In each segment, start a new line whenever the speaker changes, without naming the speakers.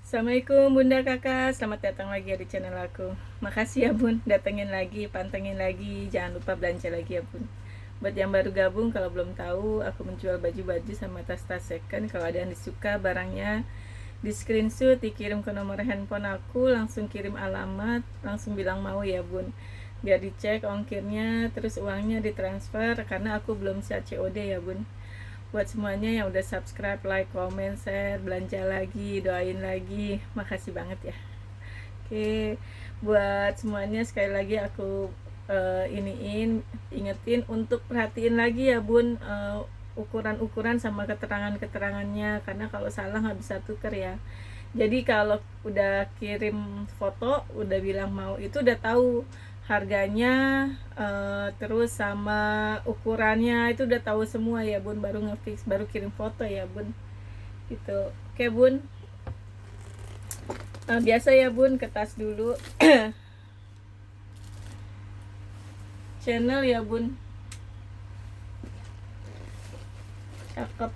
Assalamualaikum Bunda Kakak, selamat datang lagi di channel aku. Makasih ya Bun, datengin lagi, pantengin lagi, jangan lupa belanja lagi ya Bun. Buat yang baru gabung, kalau belum tahu, aku menjual baju-baju sama tas-tas second. Kalau ada yang disuka barangnya, di screenshot, dikirim ke nomor handphone aku, langsung kirim alamat, langsung bilang mau ya Bun. Biar dicek ongkirnya, terus uangnya ditransfer, karena aku belum siap COD ya Bun. Buat semuanya yang udah subscribe, like, comment, share, belanja lagi, doain lagi, makasih banget ya. Oke, buat semuanya sekali lagi aku ingetin untuk perhatiin lagi ya Bun, ukuran-ukuran sama keterangan-keterangannya, karena kalau salah nggak bisa tuker ya. Jadi kalau udah kirim foto, udah bilang mau, itu udah tahu harganya, terus sama ukurannya itu udah tahu semua ya Bun, baru ngefix, baru kirim foto ya Bun, gitu. Oke Bun. Biasa ya Bun, ke tas dulu. Channel ya Bun, cakep,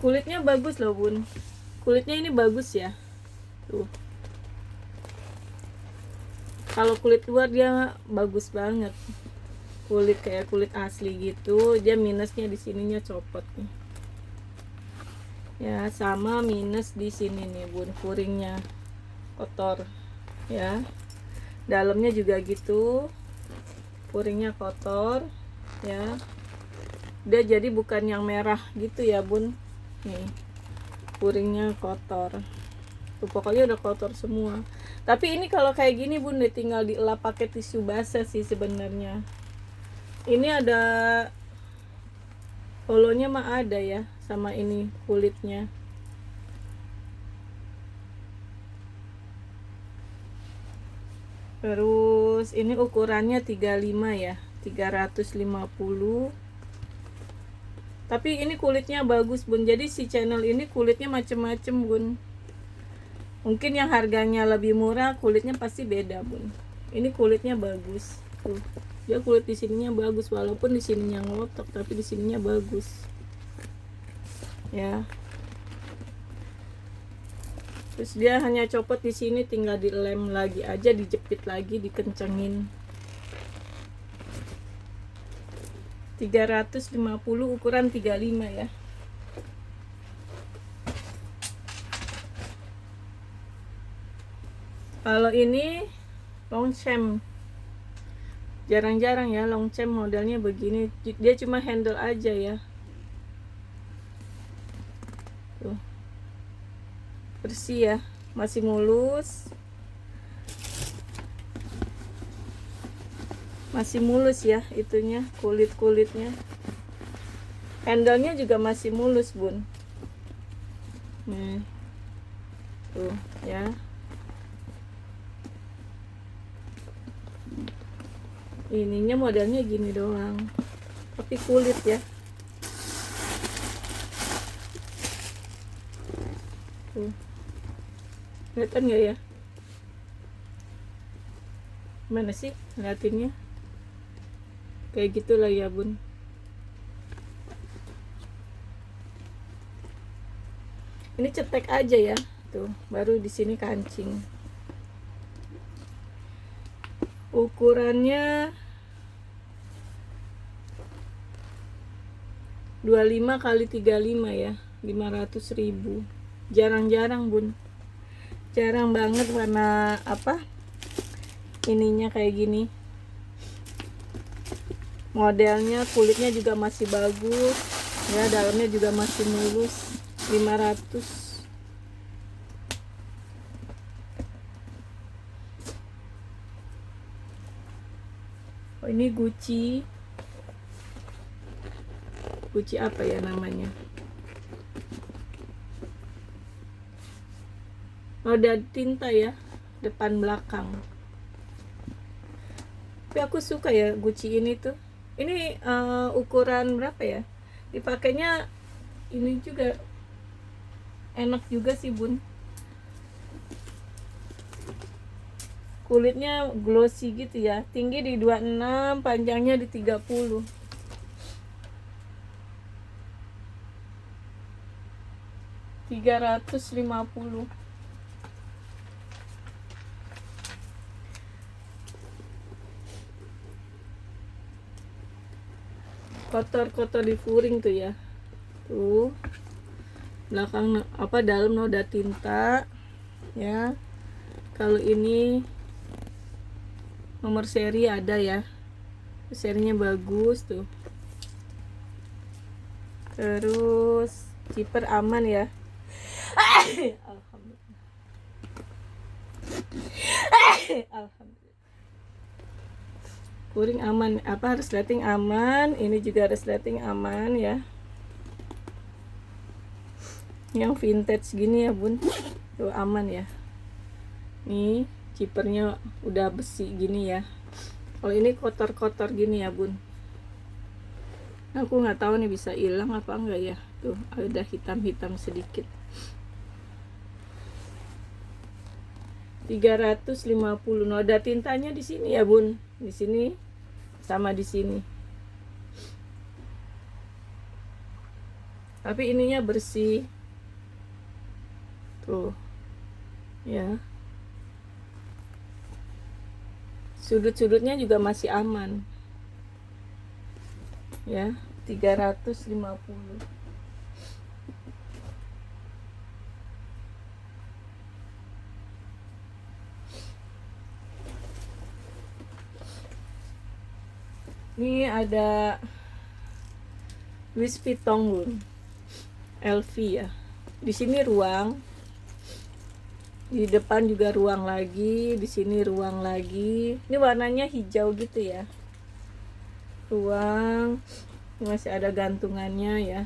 kulitnya bagus loh Bun, kulitnya ini bagus ya tuh. Kalau kulit luar dia bagus banget, kulit kayak kulit asli gitu. Dia minusnya di sininya copot nih ya, sama minus di sini nih Bun, puringnya kotor ya. Dalamnya juga gitu, puringnya kotor ya. Dia jadi bukan yang merah gitu ya Bun, nih puringnya kotor tuh, pokoknya udah kotor semua. Tapi ini kalau kayak gini Bun, tinggal dielap pakai tisu basah sih sebenarnya. Ini ada holonya mah ada ya, sama ini kulitnya. Terus ini ukurannya 35 ya, 350. Tapi ini kulitnya bagus Bun, jadi si channel ini kulitnya macem-macem Bun. Mungkin yang harganya lebih murah kulitnya pasti beda Bun. Ini kulitnya bagus tuh, dia kulit di sininya bagus, walaupun di sininya ngotok tapi di sininya bagus ya. Terus dia hanya copot di sini, tinggal dilem lagi aja, dijepit lagi, dikencengin. 350 ukuran 35 ya. Kalau ini Longchamp, jarang-jarang ya Longchamp modelnya begini, dia cuma handle aja ya tuh, bersih ya, masih mulus, masih mulus ya itunya, kulit-kulitnya. Handle-nya juga masih mulus Bun, nih tuh ya. Ininya modelnya gini doang, tapi kulit ya tuh, kelihatan nggak ya? Mana sih ngeliatinnya? Kayak gitulah ya Bun. Ini cetek aja ya tuh, baru di sini kancing. Ukurannya 25 kali 35 ya, 500.000. Jarang-jarang Bun, jarang banget warna apa ininya kayak gini. Modelnya, kulitnya juga masih bagus ya, dalamnya juga masih mulus. 500. Oh, ini Gucci apa ya namanya, roda tinta ya, depan belakang. Tapi aku suka ya Gucci ini tuh. Ini ukuran berapa ya, dipakainya ini juga enak juga sih Bun. Kulitnya glossy gitu ya, tinggi di 26, panjangnya di 30. 350. kotor-kotor di furing tuh ya. Tuh belakang apa dalam noda tinta ya. Kalau ini nomor seri ada ya, serinya bagus tuh. Terus zipper aman ya. Alhamdulillah. Alhamdulillah. Furing aman, apa resleting aman, ini juga resleting aman ya. Yang vintage gini ya bun, tuh aman ya. Nih zippernya udah besi gini ya. Kalau ini kotor-kotor gini ya bun, aku nggak tahu nih bisa hilang apa enggak ya. Tuh ada hitam-hitam sedikit. 350. Noda tintanya di sini ya bun, di sini sama di sini. Tapi ininya bersih. Tuh ya. Sudut-sudutnya juga masih aman ya. 350. Ini ada Louis Vuitton bun, LV ya. Di sini ruang, di depan juga ruang lagi, di sini ruang lagi. Ini warnanya hijau gitu ya. Ruang, ini masih ada gantungannya ya.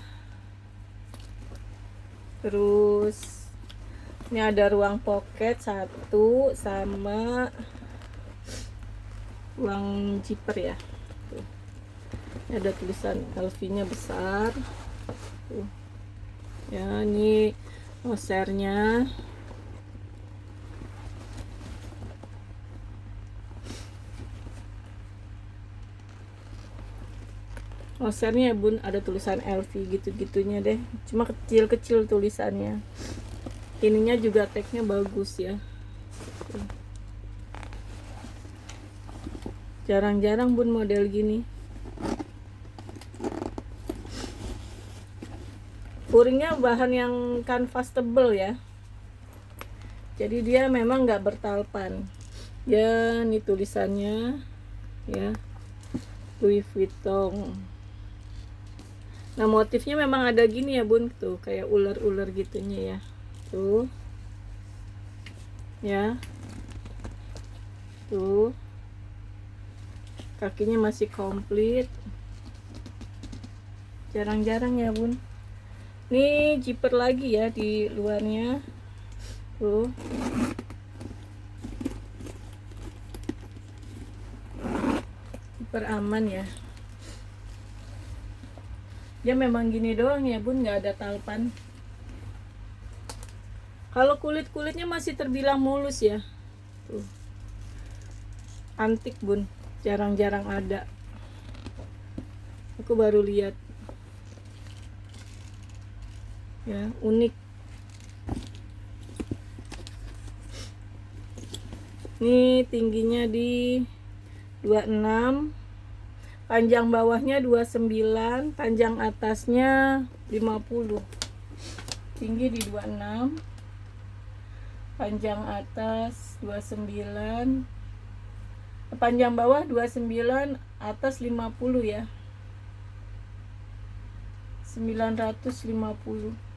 Terus ini ada ruang pocket satu sama ruang zipper ya. Tuh. Ini ada tulisan LV-nya besar. Tuh. Ya, ini nosernya. Nosernya bun ada tulisan LV gitu-gitunya deh. Cuma kecil-kecil tulisannya. Ininya juga tagnya bagus ya. Tuh. Jarang-jarang bun model gini. Furingnya bahan yang kanvas tebel ya. Jadi dia memang nggak bertalpan. Ya, ini tulisannya ya. Louis Vuitton. Nah, motifnya memang ada gini ya bun, tuh kayak ular-ular gitunya ya. Tuh. Ya. Tuh. Kakinya masih komplit. Jarang-jarang ya bun. Ini zipper lagi ya di luarnya. Tuh. Zipper aman ya. Dia memang gini doang ya bun, nggak ada talpan. Kalau kulit-kulitnya masih terbilang mulus ya. Tuh. Antik bun, jarang-jarang ada. Aku baru lihat. Ya, unik. Ini tingginya di 26, panjang bawahnya 29, panjang atasnya 50. Tinggi di 26, panjang atas 29, panjang bawah 29, atas 50 ya. 950.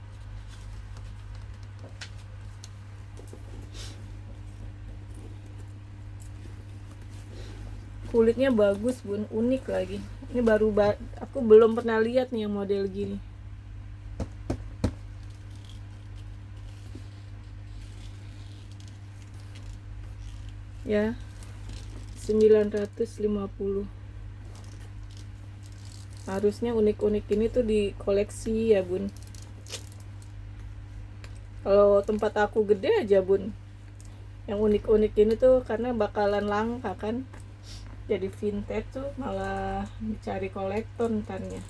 Kulitnya bagus bun, unik lagi. Ini baru aku belum pernah lihat nih yang model gini. Ya, 950. Harusnya unik-unik ini tuh di koleksi ya bun. Kalau tempat aku gede aja bun, yang unik-unik ini tuh karena bakalan langka kan. Jadi vintage tuh malah dicari kolektor ntarnya.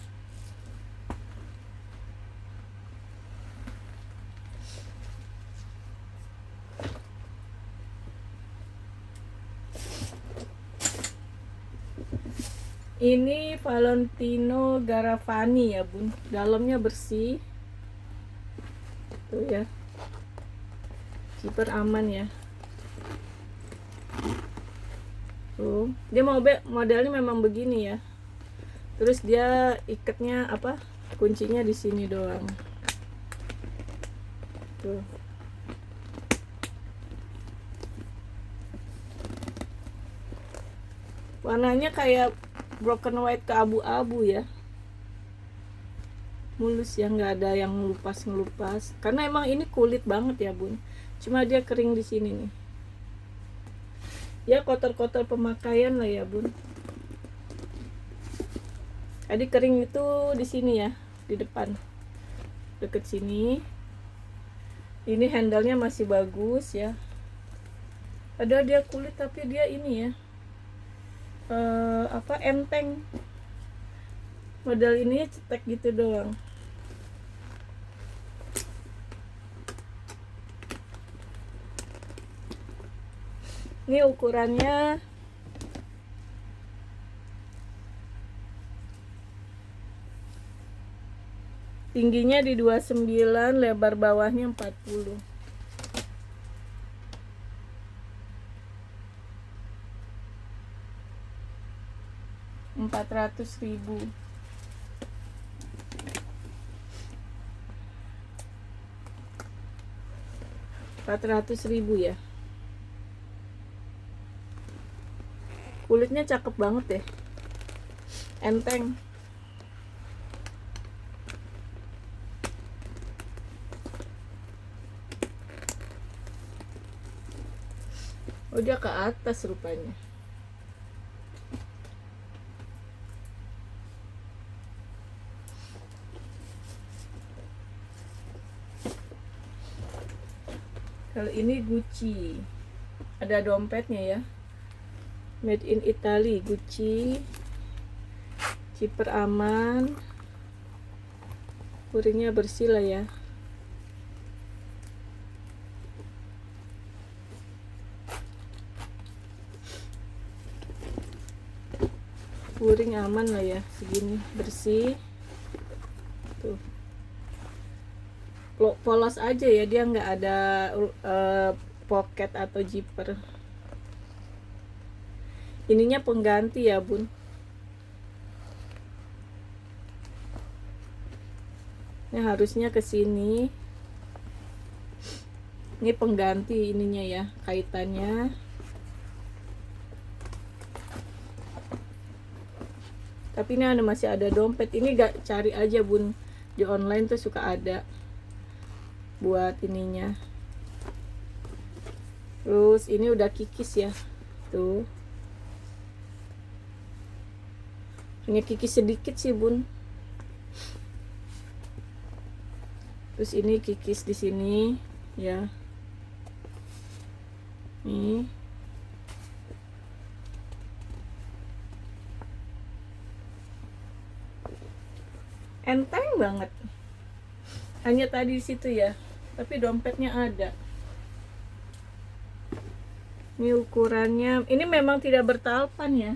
Ini Valentino Garavani ya bun, dalamnya bersih tuh ya, zipper aman ya. Tuh dia modelnya memang begini ya, terus dia ikatnya apa, kuncinya di sini doang tuh. Warnanya kayak broken white ke abu-abu ya, mulus ya, nggak ada yang ngelupas karena emang ini kulit banget ya bun, cuma dia kering di sini nih ya, kotor-kotor pemakaian lah ya bun. Tadi kering itu di sini ya, di depan deket sini. Ini handle-nya masih bagus ya, ada dia kulit tapi dia ini ya apa, enteng. Model ini cetek gitu doang. Ini ukurannya tingginya di 29, lebar bawahnya 40. Rp400.000. Rp400.000 ya. Kulitnya cakep banget ya, enteng. Oh dia ke atas rupanya. Kalau ini Gucci, ada dompetnya ya, made in Italy, Gucci, zipper aman, kuringnya bersih lah ya. Kuring aman lah ya, segini bersih tuh, polos aja ya, dia nggak ada pocket atau zipper. Ininya pengganti ya bun, ini harusnya ke sini. Ini pengganti ininya ya, kaitannya. Tapi ini masih ada dompet. Ini gak cari aja bun, di online tuh suka ada buat ininya. Terus ini udah kikis ya tuh, hanya kikis sedikit sih bun. Terus ini kikis di sini ya, nih enteng banget. Hanya tadi di situ ya, tapi dompetnya ada. Ini ukurannya, ini memang tidak bertalpan ya.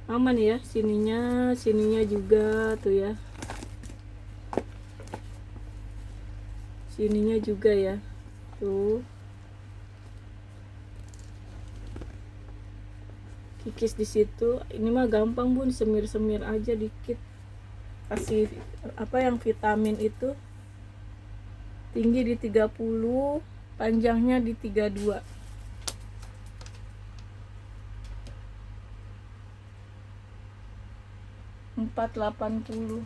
Aman ya, sininya juga tuh ya. Sininya juga ya. Tuh. Kikis di situ. Ini mah gampang bun, semir-semir aja dikit. Kasih apa yang vitamin itu. Tinggi di 30, panjangnya di 32. Rp480.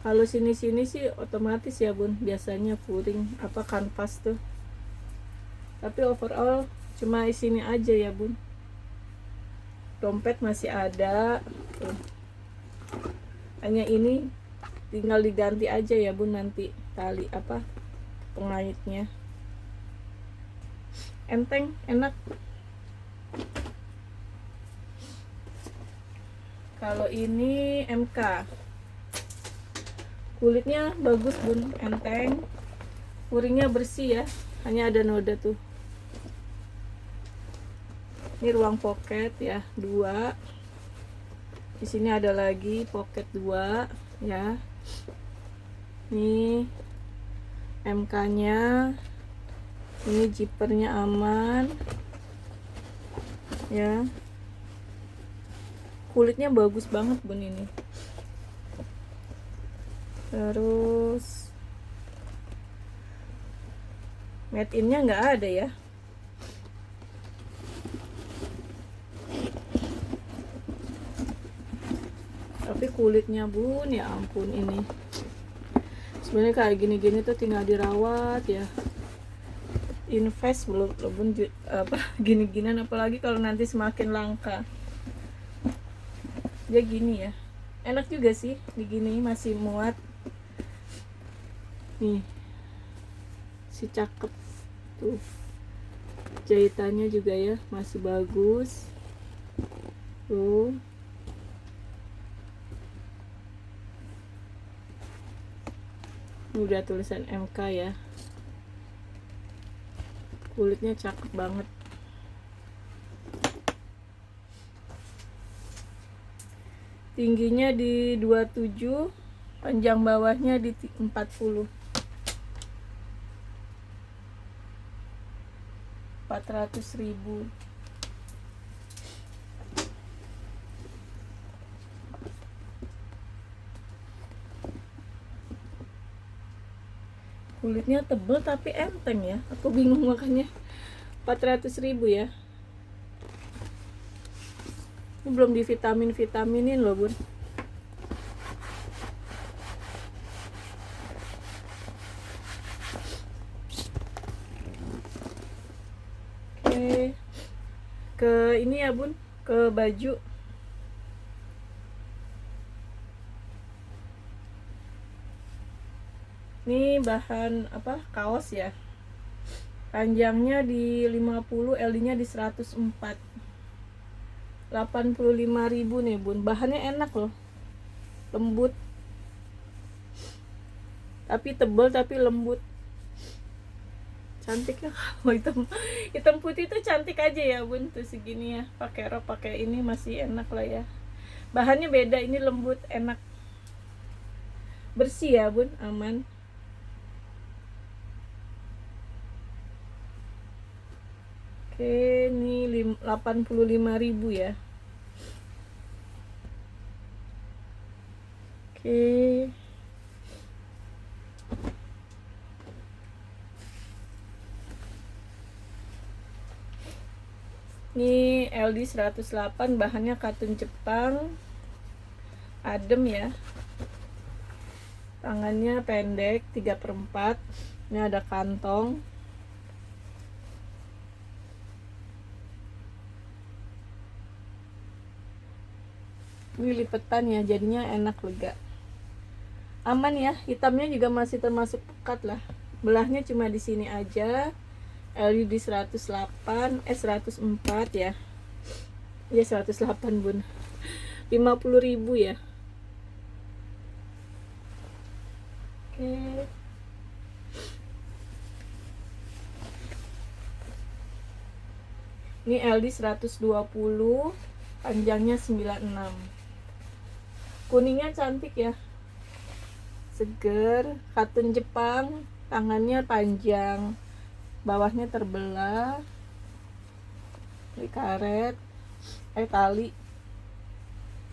Kalau sini-sini sih otomatis ya bun, biasanya furing apa kanvas tuh. Tapi overall cuma sini aja ya bun. Dompet masih ada tuh. Hanya ini tinggal diganti aja ya bun nanti tali apa, pengaitnya. Enteng, enak. Kalau ini MK, Kulitnya bagus bun, enteng, puringnya bersih ya, hanya ada noda tuh. Ini ruang pocket ya, 2. Di sini ada lagi pocket 2 ya. Ini MK-nya. Ini zippernya aman. Ya. Kulitnya bagus banget bun ini. Terus made in-nya nggak ada ya. Tapi kulitnya bun, ya ampun ini. Sebenarnya kayak gini-gini tuh tinggal dirawat ya. Invest belum apa gini-ginian, apalagi kalau nanti semakin langka. Dia gini ya. Enak juga sih digini, masih muat. Nih. Si cakep tuh. Jahitannya juga ya, masih bagus. Tuh. Udah tulisan MK ya. Kulitnya cakep banget. Tingginya di 27, panjang bawahnya di 40. 400.000. Kulitnya tebel tapi enteng ya, aku bingung makanya 400.000 ya. Ini belum di vitaminin loh bun. Oke, ke ini ya bun, ke baju. Ini bahan apa, kaos ya. Panjangnya di 50, LD-nya di 104. 85.000 nih bun. Bahannya enak loh, lembut, tapi tebal tapi lembut. Cantik ya. Kalau hitam putih tuh cantik aja ya bun. Tuh segini ya, pakai rok pakai ini masih enak lah ya. Bahannya beda, ini lembut, enak, bersih ya bun, aman. Oke, ini 85.000 ya. Oke. Ini LD 108, bahannya katun Jepang. Adem ya. Tangannya pendek 3/4. Ini ada kantong. Ini lipetan ya, jadinya enak, lega, aman ya. Hitamnya juga masih termasuk pekat lah. Belahnya cuma di sini aja. LED 108, 104 ya. Ya 108 bun. 50.000 ya. Oke. Ini LD 120, panjangnya 96. Kuningnya cantik ya, seger, katun Jepang. Tangannya panjang, bawahnya terbelah, di karet, tali.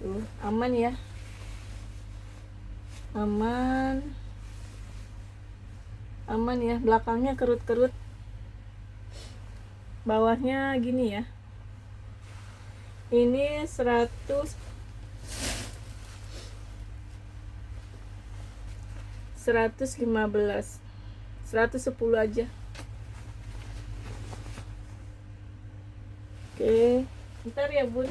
Tuh, aman ya, aman ya. Belakangnya kerut-kerut, bawahnya gini ya. Ini 115, 110 aja. Oke, ntar ya bun.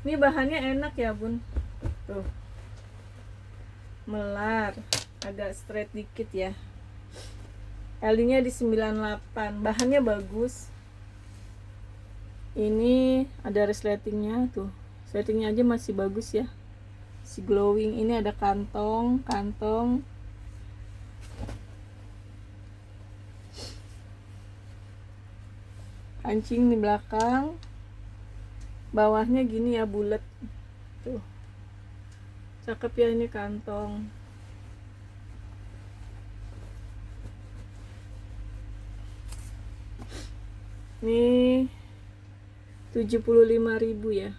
Ini bahannya enak ya bun, tuh melar, agak straight dikit ya. LD-nya di 98, bahannya bagus. Ini ada resletingnya tuh, resletingnya aja masih bagus ya, si glowing. Ini ada kantong kancing di belakang, bawahnya gini ya, bulat tuh, cakep ya. Ini kantong. Ini 75.000 ya.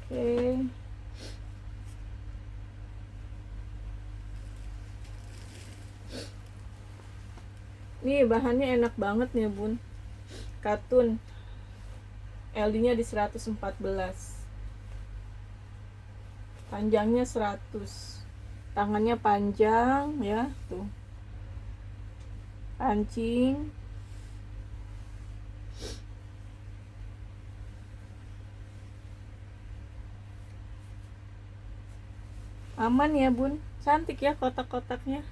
Oke. Nih bahannya enak banget nih bun, katun. LD-nya di 114, panjangnya 100, tangannya panjang ya tuh, kancing. Aman ya bun, cantik ya kotak-kotaknya,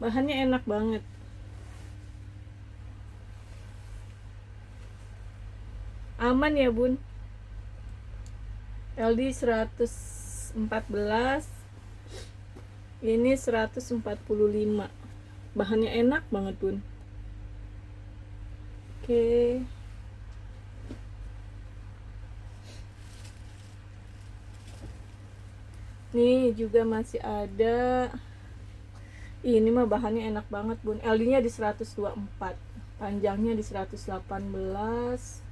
bahannya enak banget. Aman ya bun. LD 114, ini 145, bahannya enak banget bun. Oke. Nih juga masih ada. Ini mah bahannya enak banget bun. LD-nya di 124, panjangnya di 118.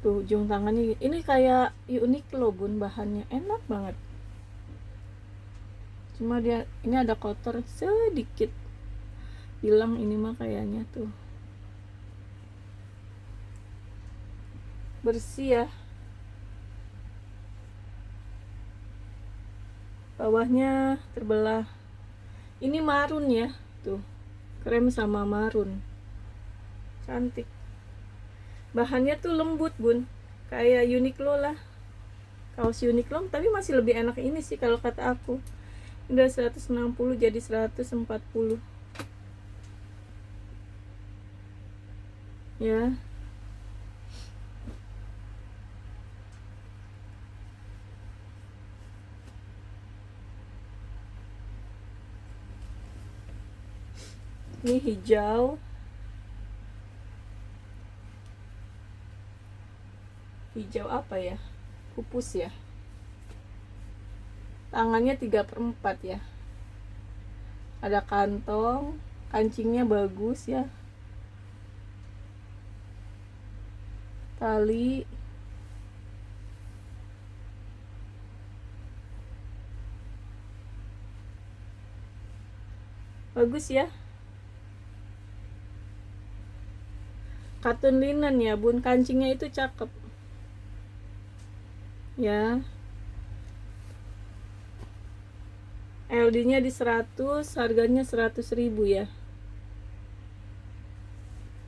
Tuh ujung tangannya ini kayak unik loh bun, bahannya enak banget. Cuma dia ini ada kotor sedikit, hilang ini mah kayaknya tuh. Bersih ya. Bawahnya terbelah. Ini marun ya, tuh krem sama marun, cantik. Bahannya tuh lembut bun, kayak Uniqlo lah, kaos Uniqlo, tapi masih lebih enak ini sih kalau kata aku. Udah 160 jadi 140 ya. Ini hijau apa ya, pupus ya. Tangannya 3/4 ya, ada kantong, kancingnya bagus ya, tali. Bagus ya, katun linen ya bun, kancingnya itu cakep ya. LD-nya di 100, harganya 100.000 ya.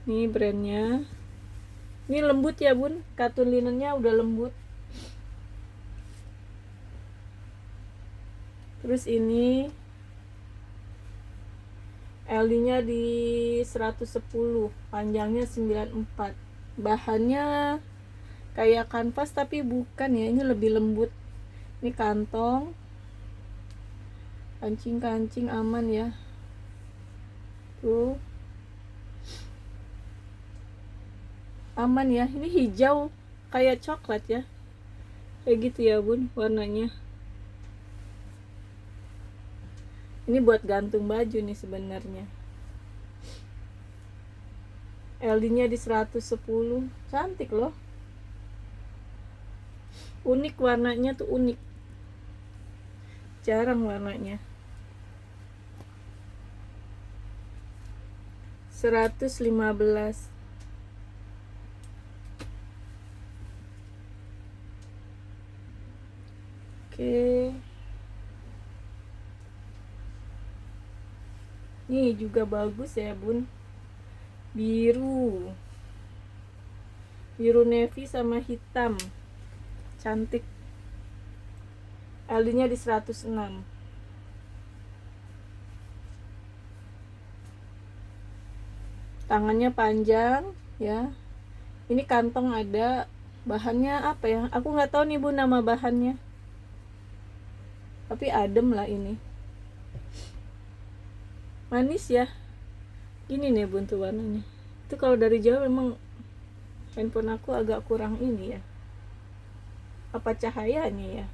Nih brandnya. Ini lembut ya bun, katun linennya udah lembut. Terus ini LD-nya di 110, panjangnya 94. Bahannya kayak kanvas tapi bukan ya, ini lebih lembut. Ini kantong, kancing aman ya. Tuh. Aman ya. Ini hijau kayak coklat ya. Kayak gitu ya bun warnanya. Ini buat gantung baju nih sebenarnya. LD-nya di 110, cantik loh. Unik warnanya tuh, unik. Jarang warnanya. 115. Oke. Nih juga bagus ya bun, biru biru navy sama hitam, cantik. LD nya di 106. Tangannya panjang ya. Ini kantong ada. Bahannya apa ya, aku nggak tahu nih Bu nama bahannya, tapi adem lah ini. Manis ya. Ini nih buntu warnanya. Itu kalau dari jauh memang handphone aku agak kurang ini ya, apa cahayanya ya.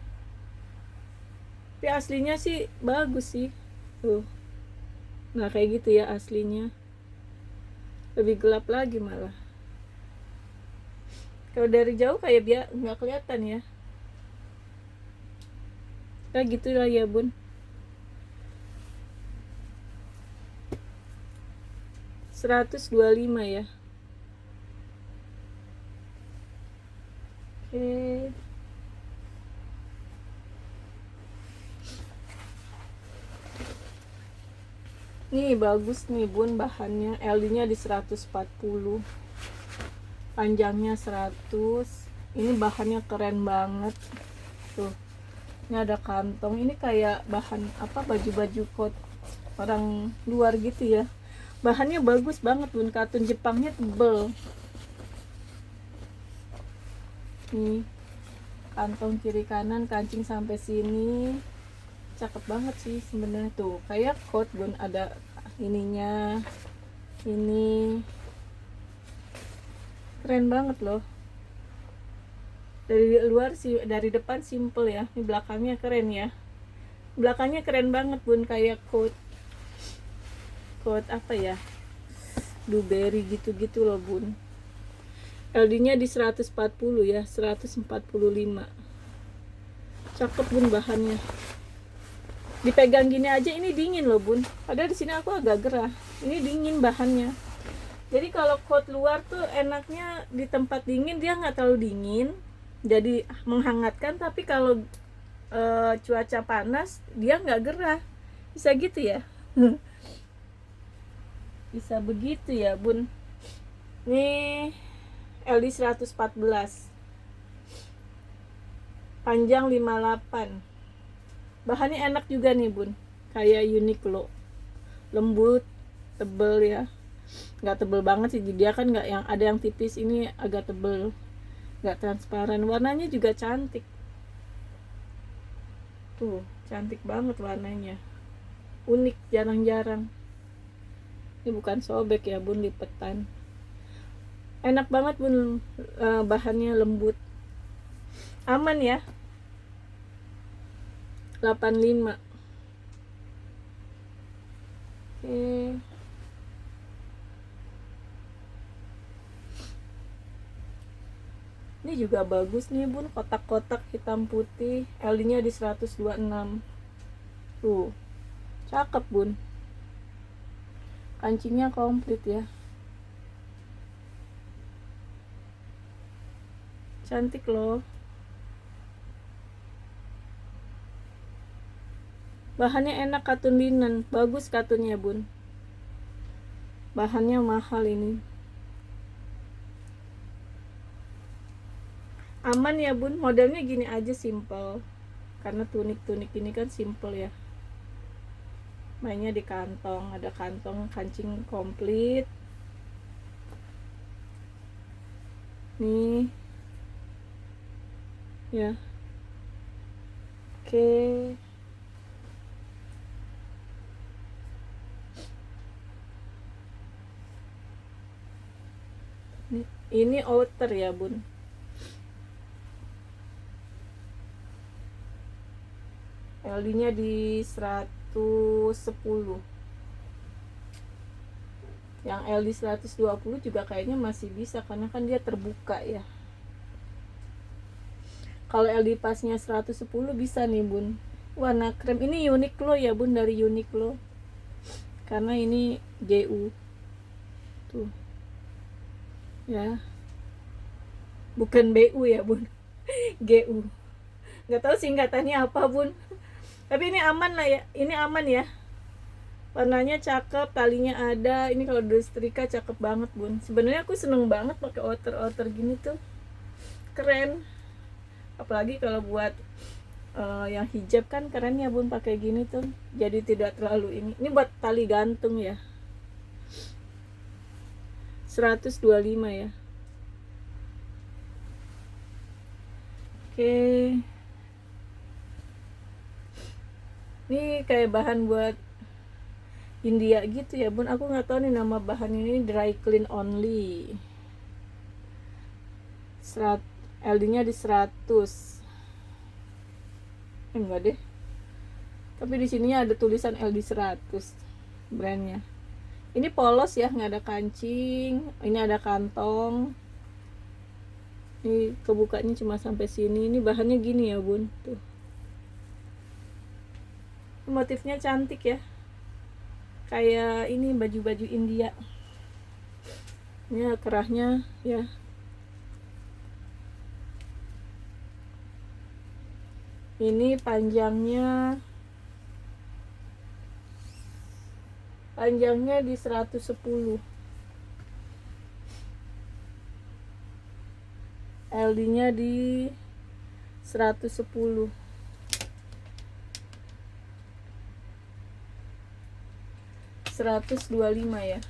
Tapi aslinya sih bagus sih tuh. Nah kayak gitu ya aslinya, lebih gelap lagi malah. Kalau dari jauh kayak dia nggak kelihatan ya. Kayak gitulah ya Bun. 125 ya. Oke. Nih bagus nih Bun bahannya. LD nya di 140, panjangnya 100. Ini bahannya keren banget tuh. Ini ada kantong. Ini kayak bahan apa, baju-baju kot orang luar gitu ya. Bahannya bagus banget Bun, katun Jepangnya tebel. Nih kantong kiri kanan, kancing sampai sini, cakep banget sih sebenarnya tuh, kayak coat Bun, ada ininya. Ini keren banget loh. Dari luar sih, dari depan simple ya. Ini belakangnya keren ya. Belakangnya keren banget Bun, kayak coat apa ya, blueberry gitu-gitu loh Bun. LD nya di 140 ya, 145. Cakep Bun bahannya. Dipegang gini aja ini dingin loh Bun. Padahal di sini aku agak gerah. Ini dingin bahannya. Jadi kalau coat luar tuh enaknya di tempat dingin, dia nggak terlalu dingin, jadi menghangatkan. Tapi kalau cuaca panas dia nggak gerah. Bisa gitu ya. Bisa begitu ya Bun. Nih LD 114, panjang 58. Bahannya enak juga nih Bun, kayak Uniqlo, lembut, tebel ya. Nggak tebel banget sih, dia kan nggak yang ada yang tipis, ini agak tebel, nggak transparan. Warnanya juga cantik tuh, cantik banget warnanya, unik, jarang-jarang. Ini bukan sobek ya Bun, lipetan. Enak banget Bun, bahannya lembut, aman ya. 85. Oke. Ini juga bagus nih Bun, kotak-kotak hitam putih, LD nya di 126. Tuh, cakep Bun. Kancingnya komplit ya, cantik loh. Bahannya enak, katun linen, bagus katunnya Bun. Bahannya mahal ini. Aman ya Bun, modelnya gini aja, simple. Karena tunik-tunik ini kan simple ya. Mainnya di kantong, ada kantong kancing komplit. Nih. Ya. Oke. Ini outer ya Bun. LD nya di 110. Yang LD 120 juga kayaknya masih bisa, karena kan dia terbuka ya. Kalau LD pasnya 110 bisa nih Bun, warna krem. Ini Uniqlo ya Bun, dari Uniqlo, karena ini GU tuh ya, bukan BU ya Bun. GU, nggak tahu singkatannya apa Bun, tapi ini aman lah ya, ini aman ya. Warnanya cakep, talinya ada. Ini kalau udah setrika cakep banget bun. Sebenarnya aku seneng banget pakai outer gini tuh, keren. Apalagi kalau buat yang hijab kan keren ya bun, pakai gini tuh. Jadi tidak terlalu ini buat tali gantung ya. 125 ya. Oke. Ini kayak bahan buat India gitu ya bun. Aku nggak tahu nih nama bahan ini, dry clean only. LD nya di 100. Enggak deh, tapi di sininya ada tulisan LD 100 brandnya. Ini polos ya, nggak ada kancing. Ini ada kantong. Ini kebukanya cuma sampai sini. Ini bahannya gini ya bun, tuh motifnya cantik ya, kayak ini baju-baju India. Ini kerahnya ya. Ini panjangnya di 110. LD nya di 110. 125 ya.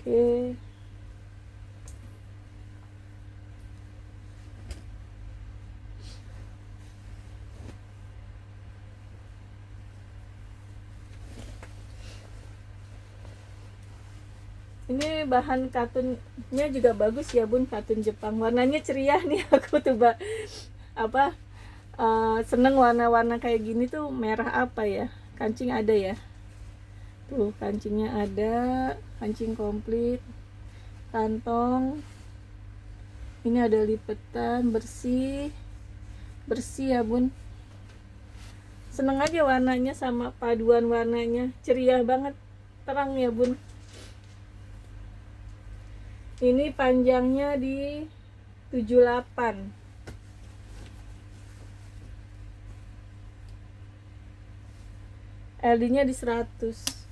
Oke. Ini bahan katunnya juga bagus ya bun, katun Jepang. Warnanya ceria nih. Aku tuh seneng warna-warna kayak gini tuh. Merah apa ya, kancing ada ya, tuh kancingnya ada, kancing komplit, kantong. Ini ada lipetan, bersih ya bun. Seneng aja warnanya sama paduan warnanya, ceria banget, terang ya bun. Ini panjangnya di 78. LD nya di 100.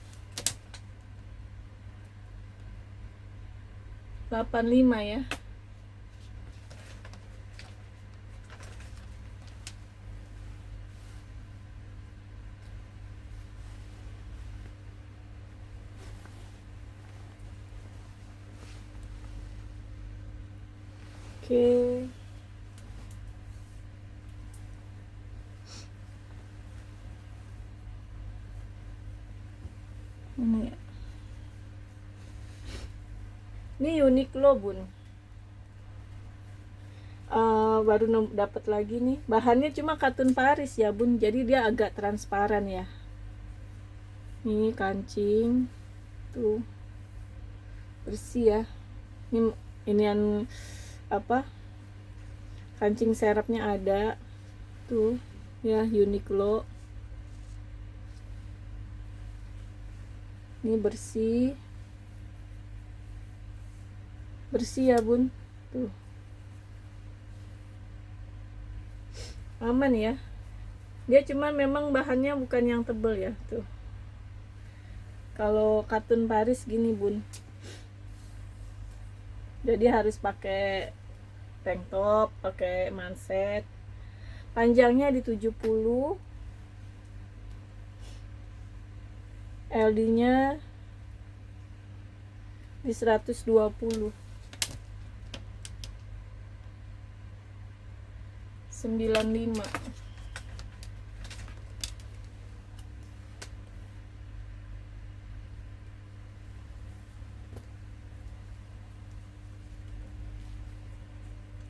85 ya. Oke. Ini ya. Ini Uniqlo bun. Baru dapat lagi nih. Bahannya cuma katun Paris ya bun. Jadi dia agak transparan ya. Nih kancing. Tuh. Bersih ya. Ini yang apa? Kancing serepnya ada. Tuh ya, Uniqlo. Ini bersih ya bun, tuh aman ya. Dia cuman memang bahannya bukan yang tebel ya, tuh kalau katun Paris gini bun. Jadi harus pakai tank top, pakai manset. Panjangnya di 70, LD nya di 120. 95.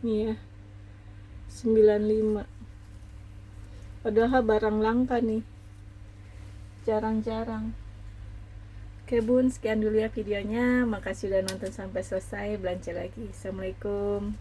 Nih ya, 95. Padahal barang langka nih, jarang-jarang. Oke bun, sekian dulu ya videonya. Makasih udah nonton sampai selesai. Belanja lagi. Assalamualaikum.